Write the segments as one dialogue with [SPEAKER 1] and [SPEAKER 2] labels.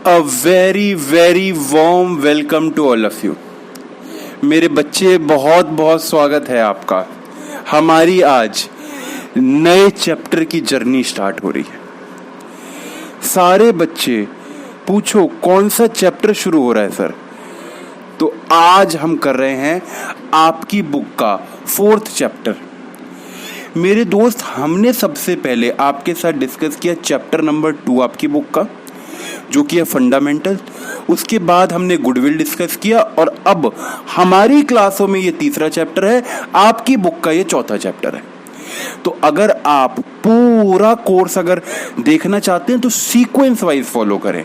[SPEAKER 1] A very very warm welcome to all of you। मेरे बच्चे, बहुत बहुत स्वागत है आपका। हमारी आज नए चैप्टर की जर्नी स्टार्ट हो रही है। सारे बच्चे पूछो कौन सा चैप्टर शुरू हो रहा है सर? तो आज हम कर रहे हैं आपकी बुक का 4th चैप्टर। मेरे दोस्त, हमने सबसे पहले आपके साथ डिस्कस किया चैप्टर नंबर 2 आपकी बुक का, जो कि है फंडामेंटल। उसके बाद हमने गुडविल डिस्कस किया और अब हमारी क्लासों में ये 3रा चैप्टर है, आपकी बुक का ये 4था चैप्टर है। तो अगर आप पूरा कोर्स अगर देखना चाहते हैं तो सीक्वेंस वाइज फॉलो करें,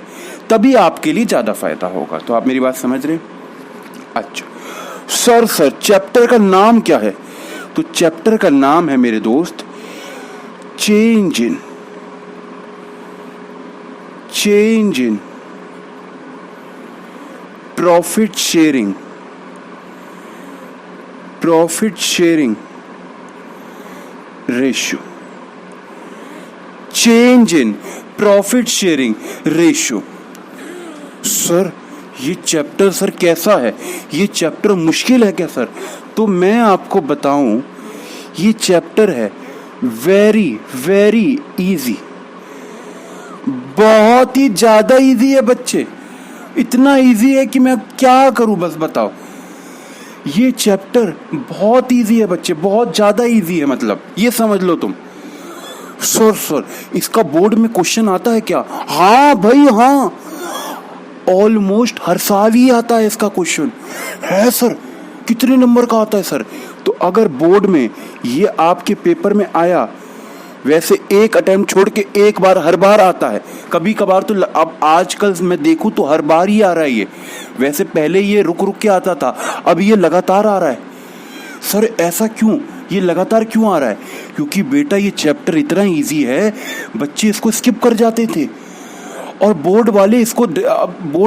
[SPEAKER 1] तभी आपके लिए ज़्यादा फायदा होगा। तो आप मेरी बात समझ रहे हैं? अच्छा सर चैप्टर का नाम क्या है? तो चैप्टर का नाम है मेरे दोस्त change in profit sharing ratio. Change in profit sharing ratio. Sir ये चैप्टर सर कैसा है? ये चैप्टर मुश्किल है क्या सर? तो मैं आपको बताऊं, ये चैप्टर है वेरी वेरी इजी, बहुत ही ज्यादा इजी है बच्चे। इतना इजी है कि मैं क्या करूं, बस बताओ। ये चैप्टर बहुत इजी है बच्चे, बहुत ज्यादा इजी है, मतलब ये समझ लो तुम। सर इसका बोर्ड में क्वेश्चन आता है क्या? हाँ भाई हाँ, ऑलमोस्ट हर साल ही आता है इसका क्वेश्चन। है सर? कितने नंबर का आता है सर? तो अगर बोर्ड में ये आपके पेपर में आया, वैसे एक अटेम्प्ट छोड़ के एक बार हर बार आता है, कभी कभार तो अब आजकल मैं देखूं तो हर बार ही आ रहा है ये। वैसे पहले ये रुक के आता था, अब ये लगातार आ रहा है। सर ऐसा क्यों? ये लगातार क्यों आ रहा है? क्योंकि बेटा ये चैप्टर इतना इजी है, बच्चे इसको स्किप कर जाते थे और बोर्ड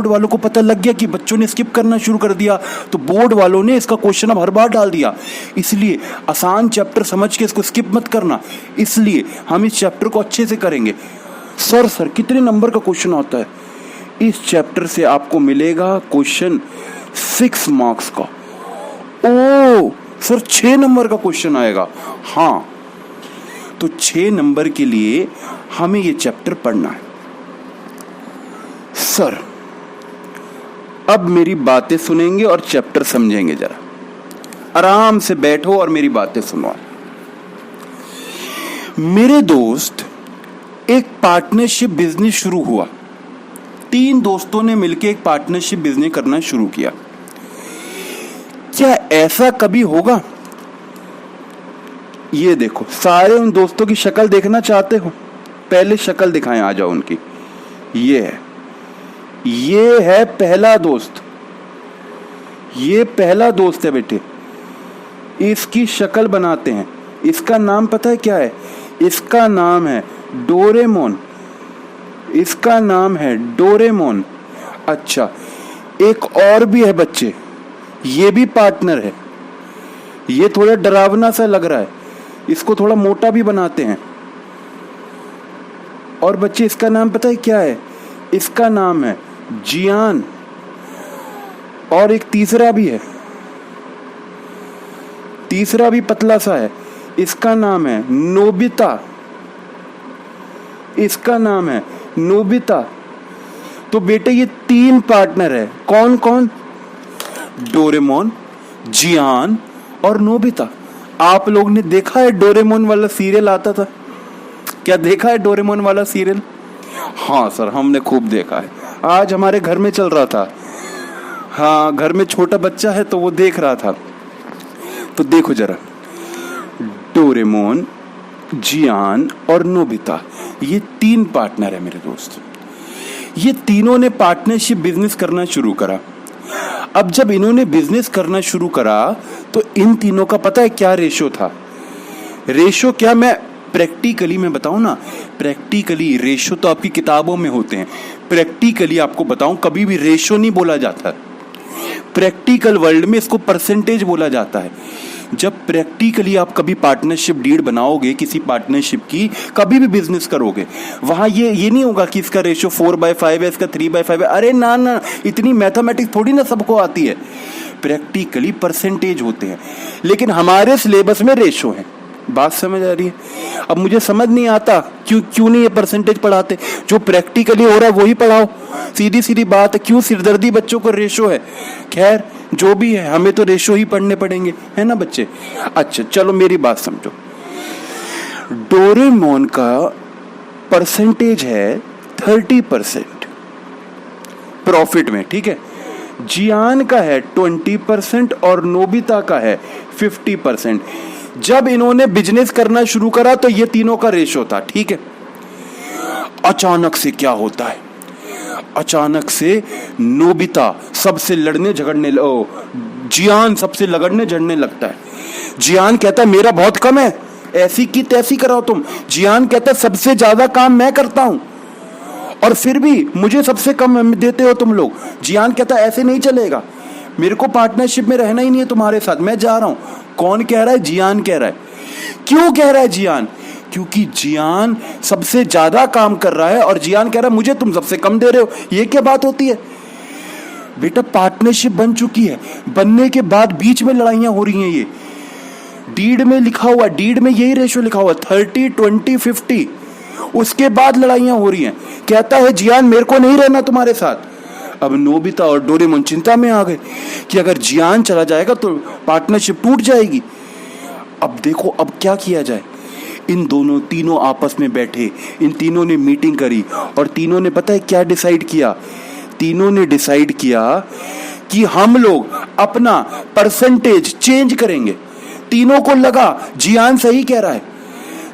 [SPEAKER 1] वालों को पता लग गया कि बच्चों ने स्किप करना शुरू कर दिया, तो बोर्ड वालों ने इसका क्वेश्चन अब हर बार डाल दिया। इसलिए आसान चैप्टर समझ के इसको स्किप मत करना, इसलिए हम इस चैप्टर को अच्छे से करेंगे। सर कितने नंबर का क्वेश्चन आता है? इस चैप्टर से आपको मिलेगा क्वेश्चन 6 मार्क्स का। ओ सर 6 नंबर का क्वेश्चन आएगा? हाँ, तो 6 नंबर के लिए हमें ये चैप्टर पढ़ना है। सर अब मेरी बातें सुनेंगे और चैप्टर समझेंगे। जरा आराम से बैठो और मेरी बातें सुनो। मेरे दोस्त, एक पार्टनरशिप बिजनेस शुरू हुआ। 3 दोस्तों ने मिलकर एक पार्टनरशिप बिजनेस करना शुरू किया। क्या ऐसा कभी होगा? ये देखो, सारे उन दोस्तों की शक्ल देखना चाहते हो? पहले शक्ल दिखाएं, आ जाओ उनकी। ये है पहला दोस्त, ये पहला दोस्त है बेटे। इसकी शक्ल बनाते हैं। इसका नाम पता है क्या है? इसका नाम है डोरेमोन। इसका नाम है डोरेमोन। अच्छा, एक और भी है बच्चे, ये भी पार्टनर है। ये थोड़ा डरावना सा लग रहा है, इसको थोड़ा मोटा भी बनाते हैं। और बच्चे इसका नाम पता है क्या है? इसका नाम है जियान। और एक तीसरा भी है, तीसरा भी पतला सा है, इसका नाम है नोबिता। इसका नाम है नोबिता। तो बेटे ये 3 पार्टनर है। कौन कौन? डोरेमोन, जियान और नोबिता। आप लोग ने देखा है डोरेमोन वाला सीरियल आता था? क्या देखा है डोरेमोन वाला सीरियल? हाँ सर, हमने खूब देखा है। आज हमारे घर में चल रहा था। हाँ, घर में छोटा बच्चा है तो वो देख रहा था। तो देखो जरा, डोरेमोन, जियान और नोबिता, ये 3 पार्टनर है मेरे दोस्त। ये तीनों ने पार्टनरशिप बिजनेस करना शुरू करा। अब जब इन्होंने बिजनेस करना शुरू करा तो इन तीनों का पता है क्या रेशो था? रेशो क्या, मैं प्रैक्टिकली मैं बताऊं ना, प्रैक्टिकली रेशो तो आपकी किताबों में होते हैं। प्रैक्टिकली आपको बताऊं, कभी भी रेशो नहीं बोला जाता। प्रैक्टिकल वर्ल्ड में इसको परसेंटेज बोला जाता है। जब प्रैक्टिकली आप कभी पार्टनरशिप डीड बनाओगे किसी पार्टनरशिप की, कभी भी बिजनेस करोगे, वहां ये नहीं होगा कि इसका रेशियो 4/5 है, इसका 3/5 है। अरे ना, इतनी मैथमेटिक्स थोड़ी ना सबको आती है। प्रैक्टिकली परसेंटेज होते हैं, लेकिन हमारे सिलेबस में रेशो है। बात समझ आ रही है? अब मुझे समझ नहीं आता क्यों नहीं ये परसेंटेज पढ़ाते। जो प्रैक्टिकली हो रहा है वही पढ़ाओ, सीधी सीधी बात है। क्यों सिरदर्दी बच्चों को रेशो है? खैर जो भी है, हमें तो रेशो ही पढ़ने पड़ेंगे, है ना बच्चे। अच्छा चलो मेरी बात समझो। डोरेमोन का परसेंटेज है 30% प्रॉफिट में, ठीक है। जियान का है 20% और नोबिता का है 50%। जब इन्होंने बिजनेस करना शुरू करा तो ये तीनों का रेशो था, ठीक है। अचानक से क्या होता है? अचानक से नोबिता सबसे लड़ने झगड़ने जियान सबसे लड़ने झगड़ने लगता है। जियान कहता है मेरा बहुत कम है, ऐसी की तैसी कराओ तुम। जियान कहता है सबसे ज्यादा काम मैं करता हूं और फिर भी मुझे सबसे कम देते हो तुम लोग। जियान कहता है ऐसे नहीं चलेगा, मेरे को पार्टनरशिप में रहना ही नहीं है तुम्हारे साथ, मैं जा रहा हूं। कौन कह रहा है? जियान कह रहा है। क्यों कह रहा है जियान? क्योंकि जियान सबसे ज्यादा काम कर रहा है और जियान कह रहा है मुझे तुम सबसे कम दे रहे हो। ये क्या बात होती है बेटा? पार्टनरशिप बन चुकी है, बनने के बाद बीच में लड़ाइयां हो रही हैं। ये डीड में लिखा हुआ, डीड में यही रेशो लिखा हुआ 30, 20, 50। उसके बाद लड़ाइयां हो रही हैं। कहता है जियान मेरे को नहीं रहना तुम्हारे साथ। अब नोबिता और डोरेमोन चिंता में आ गए कि अगर जियान चला जाएगा तो पार्टनरशिप टूट जाएगी। अब देखो अब क्या किया जाए। इन तीनों आपस में बैठे, इन तीनों ने मीटिंग करी और तीनों ने पता है क्या डिसाइड किया? तीनों ने डिसाइड किया कि हम लोग अपना परसेंटेज चेंज करेंगे। तीनों को लगा जियान सही कह रहा है,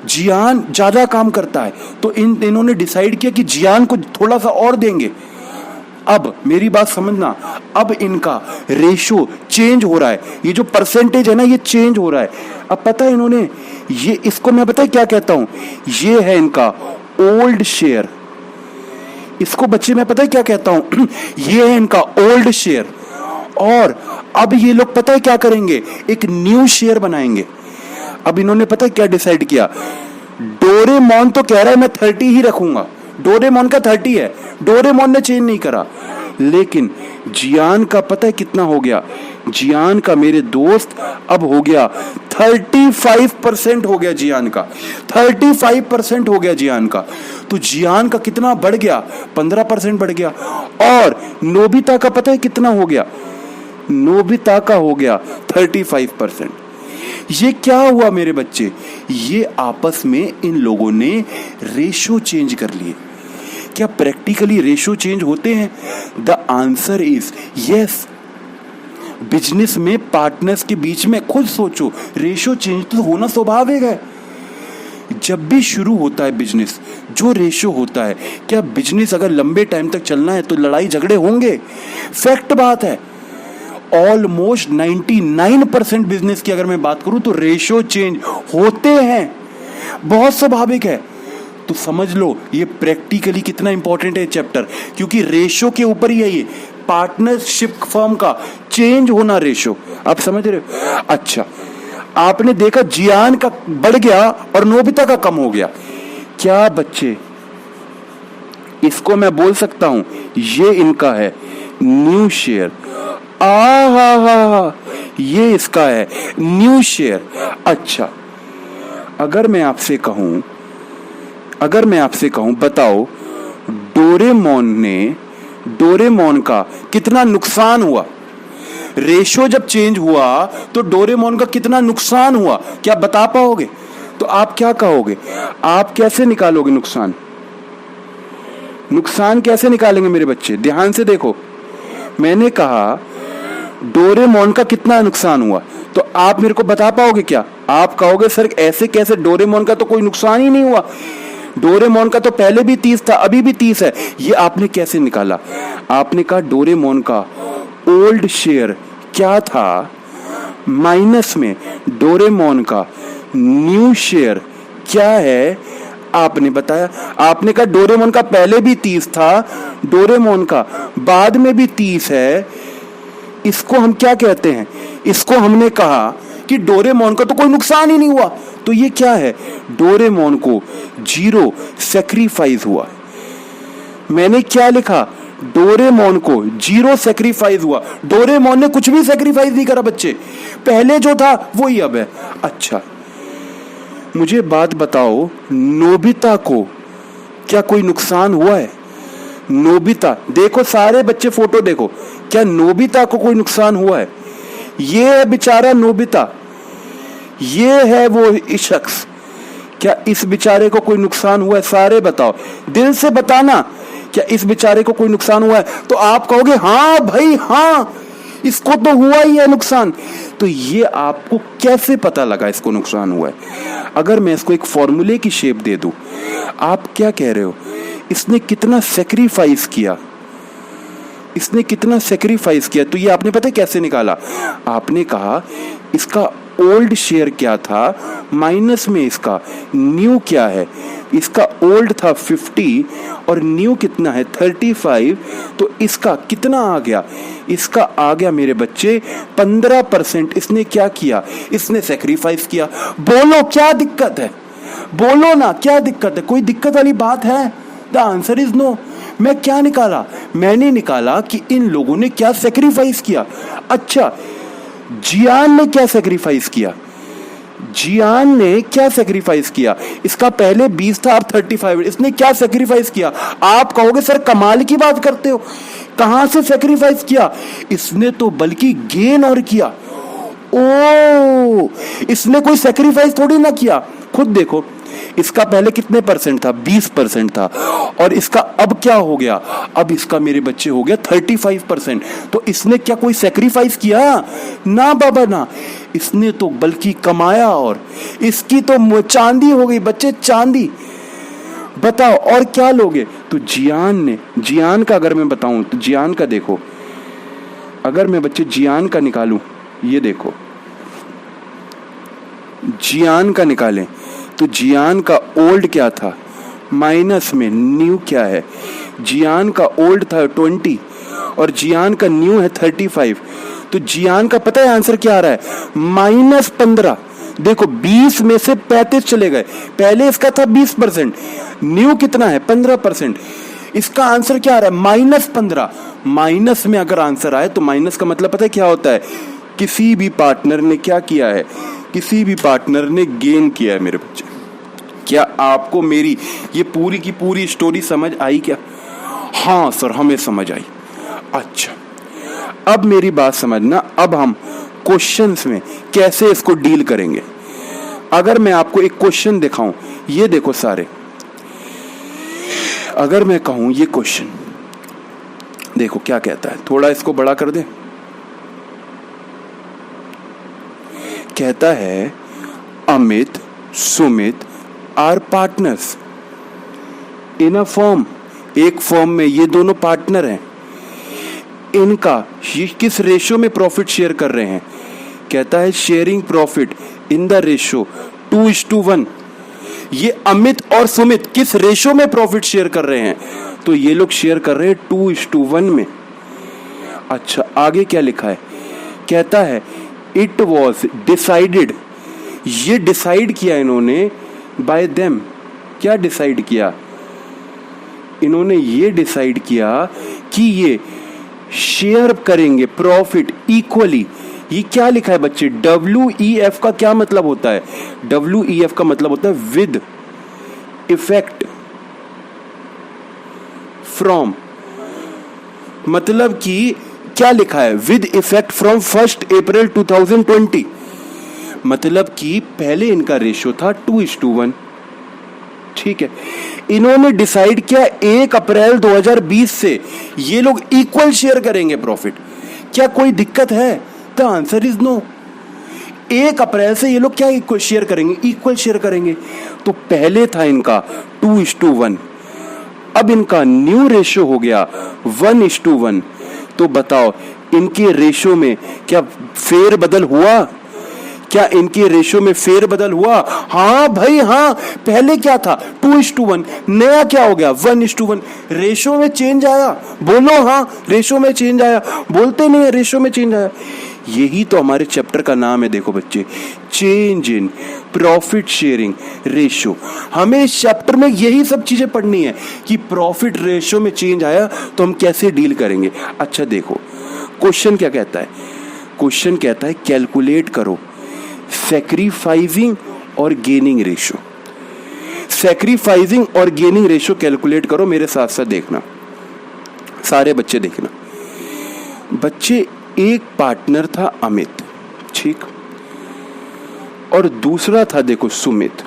[SPEAKER 1] जियान ज्यादा काम करता है, तो इन तीनों ने डिसाइड किया कि जियान को थोड़ा सा और देंगे। अब मेरी बात समझना, अब इनका रेशो चेंज हो रहा है, ये जो परसेंटेज है ना ये चेंज हो रहा है। अब पता है इन्होंने ये, इसको मैं पता है क्या कहता हूं? ये है इनका ओल्ड शेयर। इसको बच्चे मैं पता है क्या कहता हूं? ये है इनका ओल्ड शेयर। और अब ये लोग पता है क्या करेंगे? एक न्यू शेयर बनाएंगे। अब इन्होंने पता है क्या डिसाइड किया? डोरेमोन तो कह रहा है मैं 30 ही रखूंगा, डोरेमोन का 30 है, डोरेमोन ने चेंज नहीं करा। लेकिन जियान का पता है कितना हो गया? जियान का मेरे दोस्त अब हो गया 35% हो गया जियान का, 35% हो गया जियान का। तो जियान का कितना बढ़ गया? 15% बढ़ गया। और नोबिता का पता है कितना हो गया? नोबिता का हो गया 35%। ये क्या हुआ मेरे बच्चे? ये आपस में इन लोगों ने रेशो चेंज कर लिए। क्या प्रैक्टिकली रेशो चेंज होते हैं? The answer is yes. Business में पार्टनर्स के बीच में खुद सोचो, रेशो चेंज तो होना स्वाभाविक है। जब भी शुरू होता है बिजनेस, जो रेशो होता है, क्या बिजनेस अगर लंबे टाइम तक चलना है तो लड़ाई झगड़े होंगे, फैक्ट बात है। ऑलमोस्ट 99% बिजनेस की अगर मैं बात करूं तो रेशो चेंज होते हैं, बहुत स्वाभाविक है। तो समझ लो ये प्रैक्टिकली कितना इंपॉर्टेंट है चैप्टर, क्योंकि रेशो के ऊपर ही है ये पार्टनरशिप फर्म का चेंज होना रेशो। आप समझ रहे हो? अच्छा, आपने देखा जियान का बढ़ गया और नोबिता का कम हो गया। क्या बच्चे इसको मैं बोल सकता हूं ये इनका है न्यू शेयर। ये इसका है न्यू शेयर। अच्छा, अगर मैं आपसे कहूं बताओ डोरेमोन का कितना नुकसान हुआ? रेशो जब चेंज हुआ तो डोरेमोन का कितना नुकसान हुआ, क्या बता पाओगे? तो आप क्या कहोगे? आप कैसे निकालोगे नुकसान? नुकसान कैसे निकालेंगे मेरे बच्चे? ध्यान से देखो, मैंने कहा डोरेमोन का कितना नुकसान हुआ, तो आप मेरे को बता पाओगे क्या? आप कहोगे सर ऐसे कैसे, डोरेमोन का तो कोई नुकसान ही नहीं हुआ, डोरेमोन का तो पहले भी 30 था अभी भी 30 है। ये आपने कैसे निकाला? आपने कहा डोरेमोन का ओल्ड शेयर क्या था, माइनस में डोरेमोन का न्यू शेयर क्या है, आपने बताया। आपने कहा डोरेमोन का पहले भी 30 था, डोरेमोन का बाद में भी 30 है। इसको हम क्या कहते हैं? इसको हमने कहा कि डोरेमोन का तो कोई नुकसान ही नहीं हुआ। तो ये क्या है, डोरेमोन को 0 सैक्रिफाइस हुआ। मैंने क्या लिखा, डोरेमोन को 0 सैक्रिफाइस हुआ। डोरेमोन ने कुछ भी सैक्रिफाइस नहीं करा बच्चे, पहले जो था वही अब है। अच्छा मुझे बात बताओ, नोबिता को क्या कोई नुकसान हुआ है? नोबिता देखो, सारे बच्चे फोटो देखो, क्या नोबिता को कोई नुकसान हुआ है? ये है बेचारा नोबिता, ये है वो शख्स, क्या इस बेचारे को कोई नुकसान हुआ है? सारे बताओ, दिल से बताना, क्या इस बेचारे को कोई नुकसान हुआ है? तो आप कहोगे हाँ भाई हाँ, इसको तो हुआ ही है नुकसान। तो ये आपको कैसे पता लगा इसको नुकसान हुआ है? अगर मैं इसको एक फॉर्मूले की शेप दे दूं, आप क्या कह रहे हो, इसने कितना सेक्रीफाइस किया, इसने कितना सेक्रीफाइस किया? तो ये आपने पता है कैसे निकाला? आपने कहा इसका ओल्ड शेयर क्या था, माइनस में इसका न्यू क्या है। इसका ओल्ड था 50 और न्यू कितना है 35, तो इसका कितना आ गया? इसका आ गया मेरे बच्चे 15%। इसने क्या किया, इसने सेक्रीफाइस किया। बोलो क्या दिक्कत है, बोलो ना क्या दिक्कत है, कोई दिक्कत वाली बात है? The answer is no. मैं क्या निकाला, मैंने निकाला कि इन लोगों ने क्या सेक्रीफाइस किया। अच्छा जियान ने क्या सेक्रीफाइस किया, जियान ने क्या सेक्रीफाइस किया? इसका पहले 20 था अब 35, इसने क्या सेक्रीफाइस किया? आप कहोगे सर कमाल की बात करते हो, कहां से सेक्रीफाइस किया? इसने तो बल्कि गेन और किया। ओ, इसने कोई सेक्रीफाइस थोड़ी ना किया। खुद देखो, इसका पहले कितने परसेंट था, 20% था, और इसका अब क्या हो गया, अब इसका मेरे बच्चे हो गया 35%। तो इसने क्या कोई सेक्रीफाइस किया? ना बाबा ना, इसने तो बल्कि कमाया, और इसकी तो चांदी हो गई बच्चे, चांदी। बताओ और क्या लोगे? तो जियान ने, जियान का अगर मैं बताऊं तो जियान का देखो, अगर मैं बच्चे जियान का निकालूं, ये देखो जियान का निकालें तो जियान का ओल्ड क्या था, माइनस में न्यू क्या है? जियान का ओल्ड था 20 और जियान का न्यू है 35। तो जियान का पता है आंसर क्या आ रहा है, -15। देखो 20 में से 35 चले गए, पहले इसका था 20%, न्यू कितना है 15%। इसका आंसर क्या आ रहा है, -15। माइनस में अगर आंसर आए तो माइनस का मतलब पता है क्या होता है, किसी भी पार्टनर ने क्या किया है, किसी भी पार्टनर ने गेन किया है मेरे बच्चे। क्या आपको मेरी ये पूरी की पूरी स्टोरी समझ आई क्या? हाँ सर हमें समझ आई। अच्छा अब मेरी बात समझना, अब हम क्वेश्चंस में कैसे इसको डील करेंगे। अगर मैं आपको एक क्वेश्चन दिखाऊं, ये देखो सारे, अगर मैं कहूं ये क्वेश्चन देखो क्या कहता है, थोड़ा इसको बड़ा कर दे। कहता है Amit Sumit are partners in a firm, एक फर्म में ये दोनों पार्टनर हैं, इनका ये किस रेशो में प्रॉफिट शेयर कर रहे हैं? कहता है sharing profit in the ratio 2:1। ये अमित और सुमित किस रेशो में प्रॉफिट शेयर कर रहे हैं? तो ये लोग शेयर कर रहे हैं 2:1 में। अच्छा आगे क्या लिखा है, कहता है इट वॉज डिसाइडेड, ये डिसाइड किया इन्होंने, बाय देम, क्या डिसाइड किया इन्होंने? ये डिसाइड किया कि ये शेयर करेंगे प्रॉफिट इक्वली। ये क्या लिखा है बच्चे, WEF का क्या मतलब होता है? WEF का मतलब होता है विद इफेक्ट फ्रॉम, मतलब कि क्या लिखा है, विद इफेक्ट फ्रॉम 1 अप्रैल 2020। मतलब कि पहले इनका रेशो था 2:1, ठीक है। इन्होंने डिसाइड किया 1 अप्रैल 2020 से ये लोग इक्वल शेयर करेंगे प्रॉफिट। क्या कोई दिक्कत है? The answer is no. 1 अप्रैल से ये लोग क्या इक्वल शेयर करेंगे, इक्वल शेयर करेंगे। तो पहले था इनका 2:1, अब इनका न्यू रेशो हो गया 1:1। तो बताओ इनके रेशो में क्या फेर बदल हुआ? क्या इनके रेशो में फेर बदल हुआ? हाँ भाई हाँ, पहले क्या था 2:1, नया क्या हो गया 1:1। रेशो में चेंज आया, बोलो हाँ, रेशो में चेंज आया, बोलते नहीं है रेशो में चेंज आया। यही तो हमारे चैप्टर का नाम है। देखो बच्चे, change in profit sharing ratio. हमें इस चैप्टर में यही सब चीजें पढ़नी है कि प्रॉफिट रेशियो में चेंज आया तो हम कैसे डील करेंगे। अच्छा देखो, क्वेश्चन क्या कहता है? क्वेश्चन कहता है कैलकुलेट करो सैक्रिफाइसिंग और गेनिंग रेशियो। सैक्रिफाइसिंग और गेनिंग रेशियो कैलकुलेट करो। मेरे साथ साथ देखना, सारे बच्चे देखना। बच्चे, एक पार्टनर था अमित, ठीक, और दूसरा था देखो सुमित,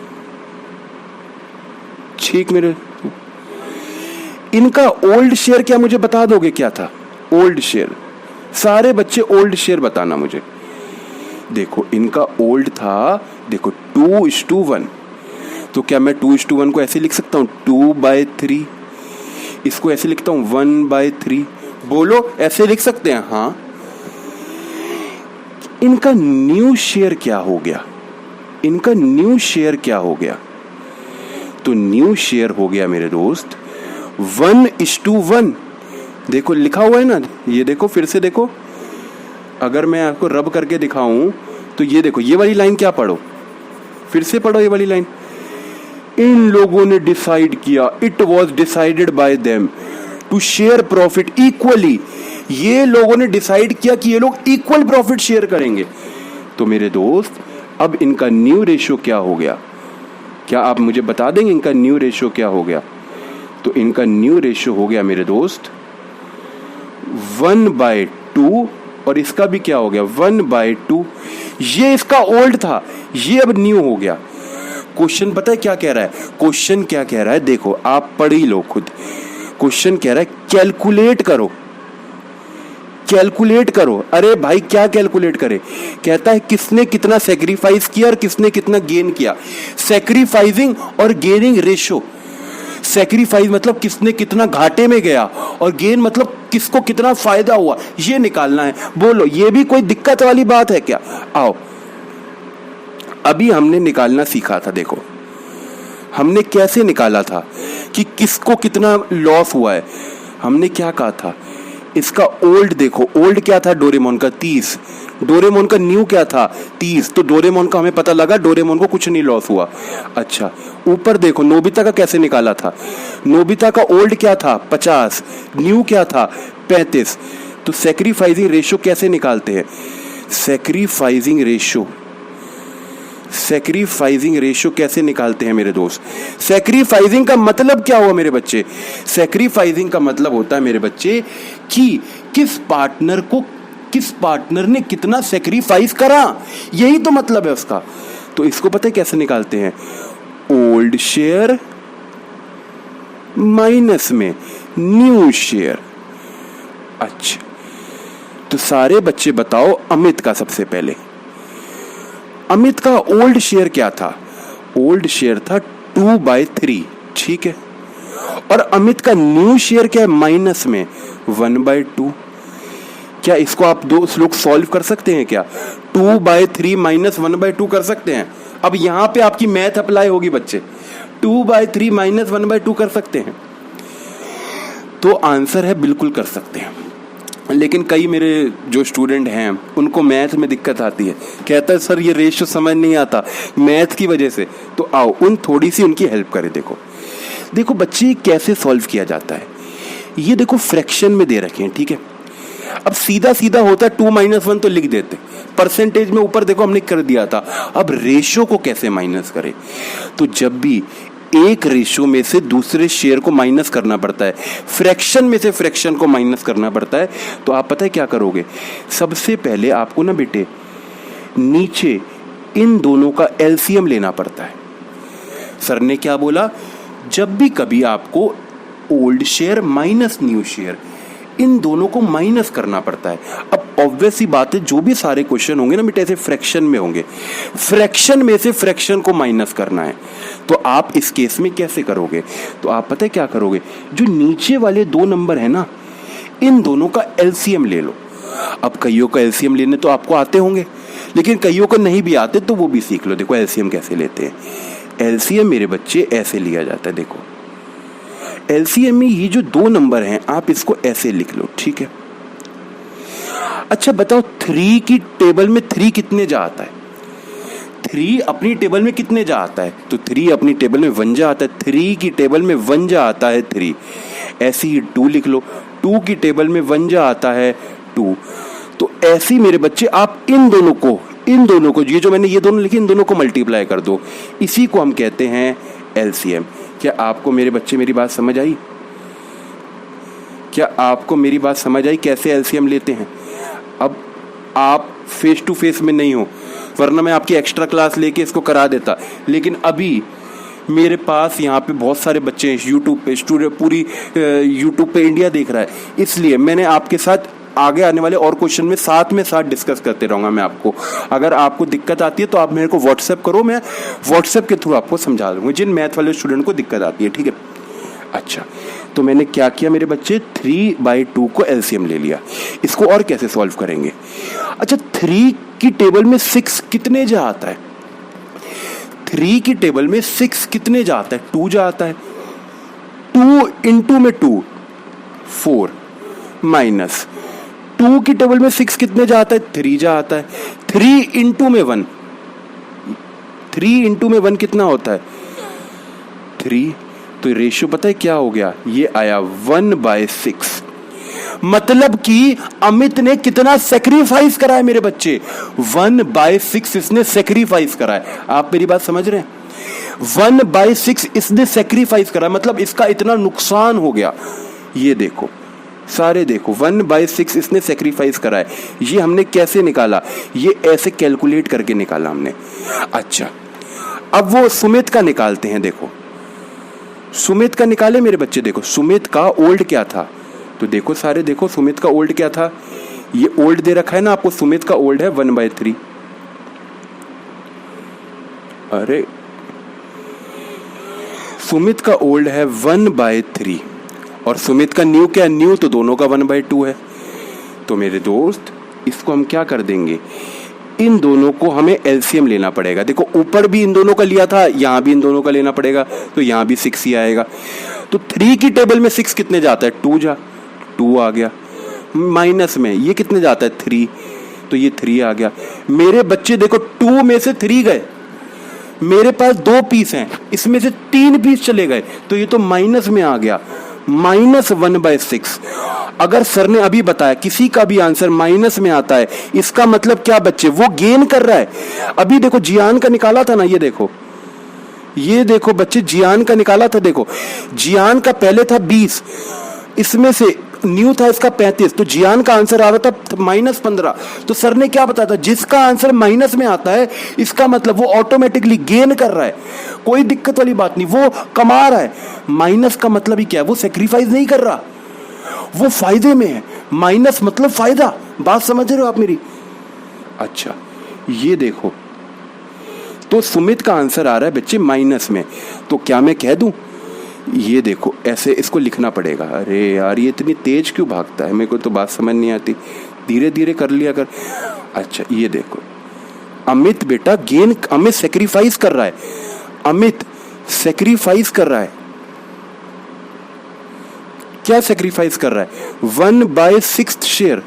[SPEAKER 1] ठीक। मेरे इनका ओल्ड शेयर क्या मुझे बता दोगे क्या था? ओल्ड शेयर, सारे बच्चे ओल्ड शेयर बताना मुझे। देखो इनका ओल्ड था, देखो 2:1। तो क्या मैं 2:1 को ऐसे लिख सकता हूं 2/3? इसको ऐसे लिखता हूं 1/3? बोलो, ऐसे लिख सकते हैं? हाँ। इनका न्यू शेयर क्या हो गया? इनका न्यू शेयर क्या हो गया? तो न्यू शेयर हो गया मेरे दोस्त 1:1। देखो लिखा हुआ है ना, ये देखो, फिर से देखो। अगर मैं आपको रब करके दिखाऊं तो ये देखो, ये वाली लाइन क्या पढ़ो, फिर से पढ़ो ये वाली लाइन। इन लोगों ने डिसाइड किया, it was decided by them to share profit equally. ये लोगों ने डिसाइड किया कि ये लोग इक्वल प्रॉफिट शेयर करेंगे। तो मेरे दोस्त, अब इनका न्यू रेशियो क्या हो गया? क्या आप मुझे बता देंगे इनका न्यू रेशियो क्या हो गया? तो इनका न्यू रेशियो हो गया मेरे दोस्त 1/2, और इसका भी क्या हो गया 1/2। ये इसका ओल्ड था, ये अब न्यू हो गया। क्वेश्चन पता है क्या कह रहा है? क्वेश्चन क्या कह रहा है देखो, आप पढ़ ही लो खुद। क्वेश्चन कह रहा है कैलकुलेट करो, कैलकुलेट करो। अरे भाई क्या कैलकुलेट करे? कहता है किसने कितना सेक्रीफाइस किया और किसने कितना गेन किया। सेक्रीफाइसिंग और गेनिंग रेशियो। सेक्रीफाइस मतलब किसने कितना घाटे में गया, और गेन मतलब किसको कितना फायदा हुआ, ये निकालना है। बोलो, ये भी कोई दिक्कत वाली बात है क्या? आओ, अभी हमने निकालना सीखा था। देखो हमने कैसे निकाला था कि किसको कितना लॉस हुआ है। हमने क्या कहा था? इसका ओल्ड देखो, ओल्ड क्या था डोरेमोन का 30, डोरेमोन का न्यू क्या था 30। तो डोरेमोन का हमें पता लगा डोरेमोन को कुछ नहीं लॉस हुआ। अच्छा, ऊपर देखो नोबिता का कैसे निकाला था। नोबिता का ओल्ड क्या था 50, न्यू क्या था 35। तो सैक्रिफाइसिंग रेशियो कैसे निकालते हैं? सैक्रिफाइसिंग रेशियो, सैक्रिफाइसिंग रेशियो कैसे निकालते हैं मेरे दोस्त? सैक्रिफाइसिंग का मतलब क्या हुआ मेरे बच्चे? सैक्रिफाइसिंग का मतलब होता है मेरे बच्चे कि किस पार्टनर ने कितना सैक्रिफाइस करा, यही तो मतलब है उसका। तो इसको पता है कैसे निकालते हैं? ओल्ड शेयर माइनस में न्यू शेयर। अच्छा, तो सारे बच्चे बताओ अमित का। सबसे पहले अमित का ओल्ड शेयर क्या था? ओल्ड शेयर था 2/3, ठीक है। और अमित का न्यू शेयर क्या है? माइनस में 1/2। क्या इसको आप दो लोग सॉल्व कर सकते हैं क्या? 2/3 माइनस 1/2 कर सकते हैं? अब यहां पे आपकी मैथ अप्लाई होगी बच्चे। 2/3 माइनस 1/2 कर सकते हैं? तो आंसर है बिल्कुल कर सकते हैं। लेकिन कई मेरे जो स्टूडेंट हैं उनको मैथ में दिक्कत आती है, कहता है सर ये रेशियो समझ नहीं आता मैथ की वजह से। तो आओ उन थोड़ी सी उनकी हेल्प करें। देखो बच्चे कैसे सॉल्व किया जाता है। ये देखो फ्रैक्शन में दे रखे हैं, ठीक है। अब सीधा सीधा होता है 2 - 1 तो लिख देते, परसेंटेज में ऊपर देखो हमने कर दिया था। अब रेशियो को कैसे माइनस करें? तो जब भी एक रेशियो में से दूसरे शेयर को माइनस करना पड़ता है, फ्रैक्शन में से फ्रैक्शन को माइनस करना पड़ता है, तो आप पता है क्या करोगे? सबसे पहले आपको ना बेटे नीचे इन दोनों का एलसीएम लेना पड़ता है। सर ने क्या बोला? जब भी कभी आपको old share minus new share, इन दोनों को माइनस करना पड़ता है। अब ऑब्वियस सी बात है, जो भी सारे क्वेश्चन होंगे ना बेटे ऐसे फ्रैक्शन में होंगे, फ्रैक्शन में से फ्रैक्शन को माइनस करना है। तो आप इस केस में कैसे करोगे? तो आप पता है क्या करोगे? जो नीचे वाले 2 नंबर है ना, इन दोनों का एलसीएम ले लो। अब कईयों का एलसीएम लेने तो आपको आते होंगे, लेकिन कईयों को नहीं भी आते तो वो भी सीख लो। देखो एलसीएम कैसे लेते हैं। एलसीएम मेरे बच्चे ऐसे लिया जाता है। देखो एलसीएम में ये जो 2 नंबर हैं आप इसको ऐसे लिख लो, ठीक है। अच्छा बताओ, 3 की टेबल में 3 कितने जा आता है? 3 अपनी टेबल में कितने जा आता है? तो 3 अपनी टेबल में 1 जा आता है। 3 की टेबल में 1 जा आता है 3। ऐसे ही 2 लिख लो, 2 की टेबल में 1 जा आता है 2। तो ऐसे ही मेरे बच्चे आप इन दोनों को ये जो मैंने ये दोनों लिखे, इन दोनों को मल्टीप्लाई कर दो। इसी को हम कहते हैं एलसीएम। क्या आपको मेरे बच्चे मेरी बात समझ आई? क्या आपको मेरी बात समझ आई कैसे एलसीएम लेते हैं? अब आप फेस टू फेस में नहीं हो, वरना मैं आपकी एक्स्ट्रा क्लास लेके इसको करा देता। लेकिन अभी मेरे पास यहाँ पे बहुत सारे बच्चे हैं यूट्यूब पे, स्टूडेंट पूरी यूट्यूब पे इंडिया देख रहा है, इसलिए मैंने आपके साथ आगे आने वाले और क्वेश्चन में साथ डिस्कस करते रहूँगा मैं आपको। अगर आपको दिक्कत आती है तो आप मेरे को व्हाट्सएप करो, मैं व्हाट्सएप के थ्रू आपको समझा दूँगा जिन मैथ वाले स्टूडेंट को दिक्कत आती है, ठीक है। अच्छा, तो मैंने क्या किया मेरे बच्चे, 3/2 को एलसीएम ले लिया। इसको और कैसे सॉल्व करेंगे? अच्छा, 3 की टेबल में 6 कितने जा आता है? 3 की टेबल में 6 कितने जा आता है? 2 जा आता है। 2 इंटू में 2 4 माइनस 2 की टेबल में 6 कितने जा आता है? 3 जा आता है। 3 इंटू में 1, 3 इंटू में 1 कितना होता है? 3। तो रेशियो पता है क्या हो गया? ये आया 1/6। मतलब कि अमित ने कितना सेक्रीफाइस करा है मेरे बच्चे? 1/6 इसने सेक्रीफाइस करा है। आप मेरी बात समझ रहे हैं? 1/6 इसने सेक्रीफाइस करा, मतलब इसका इतना नुकसान हो गया। ये देखो सारे देखो, 1/6 इसने सेक्रीफाइस करा है। ये हमने कैसे निकाला? ये ऐसे कैलकुलेट करके निकाला हमने। अच्छा, अब वो सुमित का निकालते हैं। देखो सुमित का निकाले मेरे बच्चे। देखो सुमित का ओल्ड क्या था, तो देखो सारे देखो सुमित का ओल्ड क्या था। ये ओल्ड दे रखा है ना आपको, सुमित का ओल्ड है 1/3। अरे सुमित का ओल्ड है 1/3 और सुमित का न्यू क्या है? न्यू तो दोनों का 1/2 है। तो मेरे दोस्त इसको हम क्या कर देंगे, इन दोनों को हमें एलसीएम लेना पड़ेगा। देखो ऊपर भी इन दोनों का लिया था, यहां भी इन दोनों का लेना पड़ेगा, तो यहां भी 6 ही आएगा। तो 3 की टेबल में 6 कितने जाता है? 2 आ गया। माइनस में ये कितने जाता है? 3, तो ये 3 आ गया। मेरे बच्चे देखो 2 में से 3 गए, मेरे पास 2 पीस हैं, इसमें से 3 पीस चले गए, तो ये तो माइनस में आ गया, -1/6। अगर सर ने अभी बताया किसी का भी आंसर माइनस में आता है, इसका मतलब क्या बच्चे? वो गेन कर रहा है। अभी देखो जियान का निकाला था ना, ये देखो बच्चे जियान का निकाला था। देखो जियान का पहले था 20, इसमें से न्यू था इसका 35, तो जियान का आंसर आ रहा था -15। तो सर ने क्या बताया था? जिसका आंसर माइनस में आता है इसका मतलब वो ऑटोमेटिकली गेन कर रहा है, कोई दिक्कत वाली बात नहीं, वो कमा रहा है। माइनस का मतलब ही क्या है? वो सेक्रीफाइस नहीं कर रहा, वो फायदे में है। माइनस मतलब फायदा, बात समझ रहे हो आप मेरी? अच्छा ये देखो, तो सुमित का आंसर आ रहा है बच्चे माइनस में, तो क्या मैं कह दूं? ये देखो ऐसे इसको लिखना पड़ेगा। अरे यार ये इतनी तेज क्यों भागता है, मेरे को तो बात समझ नहीं आती, धीरे धीरे कर लिया कर। अच्छा ये देखो अमित बेटा गेन, अमित सेक्रीफाइस कर रहा है, अमित सेक्रीफाइस कर रहा है। क्या सेक्रीफाइस कर रहा है? 1/6 शेयर।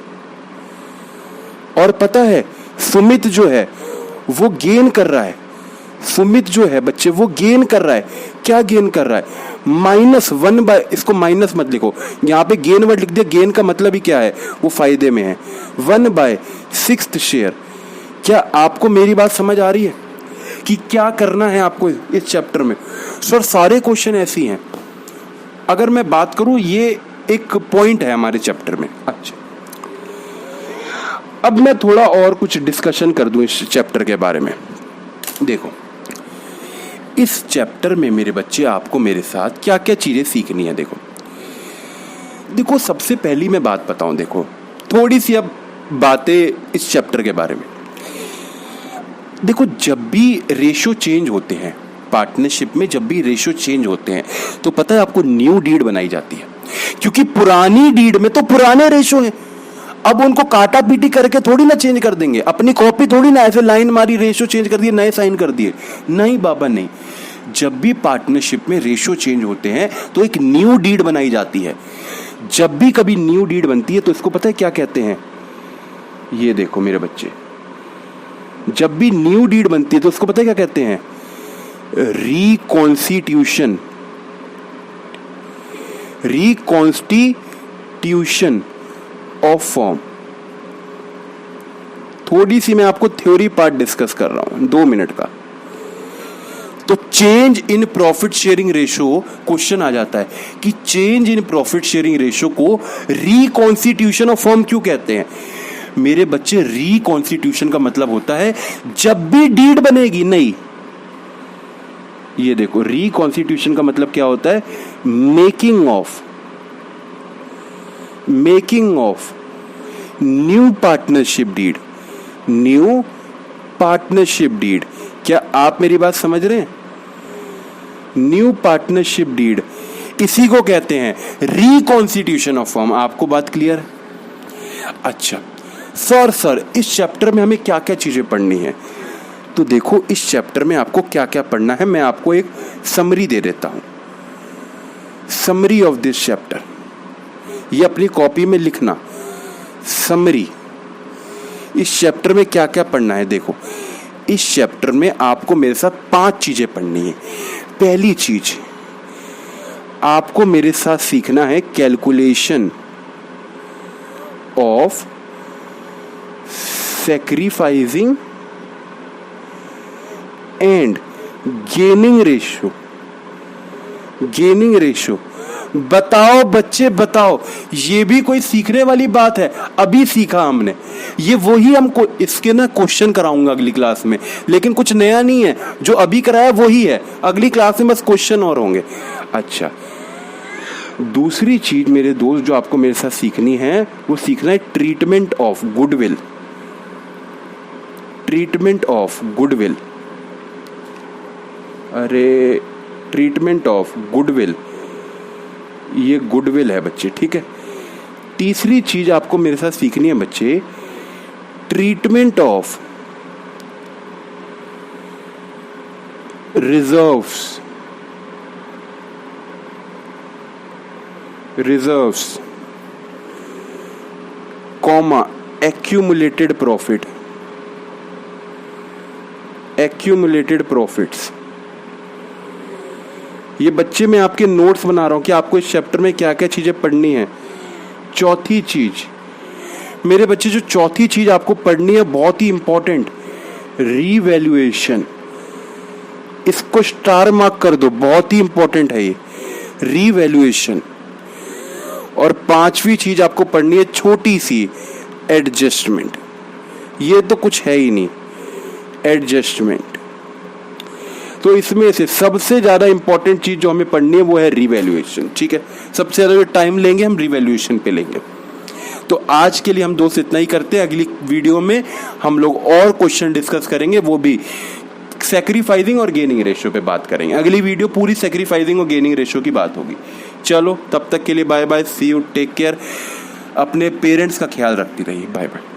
[SPEAKER 1] और पता है सुमित जो है वो गेन कर रहा है, सुमित जो है बच्चे वो गेन कर रहा है। क्या गेन कर रहा है? -1/, इसको माइनस मत लिखो, यहाँ पे गेन वर्ड लिख दिया। गेन का मतलब ही क्या है? वो फायदे में है। 1/6 शेयर। क्या आपको मेरी बात समझ आ रही है कि क्या करना है आपको इस चैप्टर में? सर सारे क्वेश्चन ऐसे ही हैं। अगर मैं बात करूं, ये एक पॉइंट है हमारे चैप्टर में। अच्छा अब मैं थोड़ा और कुछ डिस्कशन कर दूं इस चैप्टर के बारे में। देखो इस चैप्टर में मेरे बच्चे आपको मेरे साथ क्या क्या चीजें सीखनी है। देखो सबसे पहली मैं बात बताऊं, देखो थोड़ी सी अब बातें इस चैप्टर के बारे में। देखो जब भी रेशियो चेंज होते हैं पार्टनरशिप में, जब भी रेशियो चेंज होते हैं तो पता है आपको न्यू डीड बनाई जाती है, क्योंकि पुरानी डीड में तो पुराने रेशियो हैं। अब उनको काटा पीटी करके थोड़ी ना चेंज कर देंगे, अपनी कॉपी थोड़ी ना ऐसे लाइन मारी रेशियो चेंज कर दिए, नए साइन कर दिए। नहीं बाबा नहीं, जब भी पार्टनरशिप में रेशियो चेंज होते हैं तो एक न्यू डीड बनाई जाती है। जब भी कभी न्यू डीड बनती है तो इसको पता है क्या कहते हैं? ये देखो मेरे बच्चे, जब भी न्यू डीड बनती है तो उसको पता है क्या कहते हैं? रिकॉन्स्टिट्यूशन। Reconstitution of form. थोड़ी सी मैं आपको थ्योरी पार्ट डिस्कस कर रहा हूं 2 मिनट का। तो change in profit sharing ratio, question आ जाता है कि change in profit sharing ratio को रिकॉन्स्टिट्यूशन ऑफ फर्म क्यों कहते हैं? मेरे बच्चे, रिकॉन्स्टिट्यूशन का मतलब होता है जब भी डीड बनेगी नई, ये देखो, रिकॉन्स्टिट्यूशन का मतलब क्या होता है? Making of new partnership deed. New partnership deed. क्या आप मेरी बात समझ रहे हैं? न्यू पार्टनरशिप डीड, इसी को कहते हैं रिकॉन्स्टिट्यूशन ऑफ फर्म। आपको बात क्लियर है? अच्छा सर इस चैप्टर में हमें क्या क्या चीजें पढ़नी है? तो देखो, इस चैप्टर में आपको क्या क्या पढ़ना है, मैं आपको एक समरी दे देता हूं। समरी ऑफ दिस चैप्टर, ये अपनी कॉपी में लिखना। समरी, इस चैप्टर में क्या क्या पढ़ना है? देखो, इस चैप्टर में आपको मेरे साथ 5 चीजें पढ़नी है। पहली चीज, आपको मेरे साथ सीखना है calculation of sacrificing and gaining ratio. बताओ बच्चे, बताओ, ये भी कोई सीखने वाली बात है? अभी सीखा हमने, ये वही हमको इसके ना क्वेश्चन कराऊंगा अगली क्लास में, लेकिन कुछ नया नहीं है, जो अभी कराया वही है। अगली क्लास में बस क्वेश्चन और होंगे। अच्छा, दूसरी चीज मेरे दोस्त जो आपको मेरे साथ सीखनी है, वो सीखना है treatment of goodwill. Treatment of goodwill, अरे ट्रीटमेंट ऑफ गुडविल, ये गुडविल है बच्चे, ठीक है। तीसरी चीज आपको मेरे साथ सीखनी है बच्चे, treatment of reserves comma accumulated profits. ये बच्चे मैं आपके नोट्स बना रहा हूं कि आपको इस चैप्टर में क्या क्या चीजें पढ़नी है। चौथी चीज मेरे बच्चे, जो चौथी चीज आपको पढ़नी है, बहुत ही इंपॉर्टेंट, रीवैल्यूएशन। इसको स्टार मार्क कर दो, बहुत ही इंपॉर्टेंट है ये, रीवैल्यूएशन। और 5वीं चीज आपको पढ़नी है छोटी सी, एडजस्टमेंट। ये तो कुछ है ही नहीं, एडजस्टमेंट। तो इसमें से सबसे ज्यादा इंपॉर्टेंट चीज जो हमें पढ़नी है वो है रिवैल्यूएशन, ठीक है। सबसे ज्यादा जो टाइम लेंगे हम रिवैल्यूएशन पे लेंगे। तो आज के लिए हम दोस्त इतना ही करते हैं। अगली वीडियो में हम लोग और क्वेश्चन डिस्कस करेंगे, वो भी सैक्रिफाइसिंग और गेनिंग रेशियो पे बात करेंगे। अगली वीडियो पूरी सैक्रिफाइसिंग और गेनिंग रेशियो की बात होगी। चलो, तब तक के लिए bye bye, see you, take care. अपने पेरेंट्स का ख्याल रखती रहिए। Bye bye.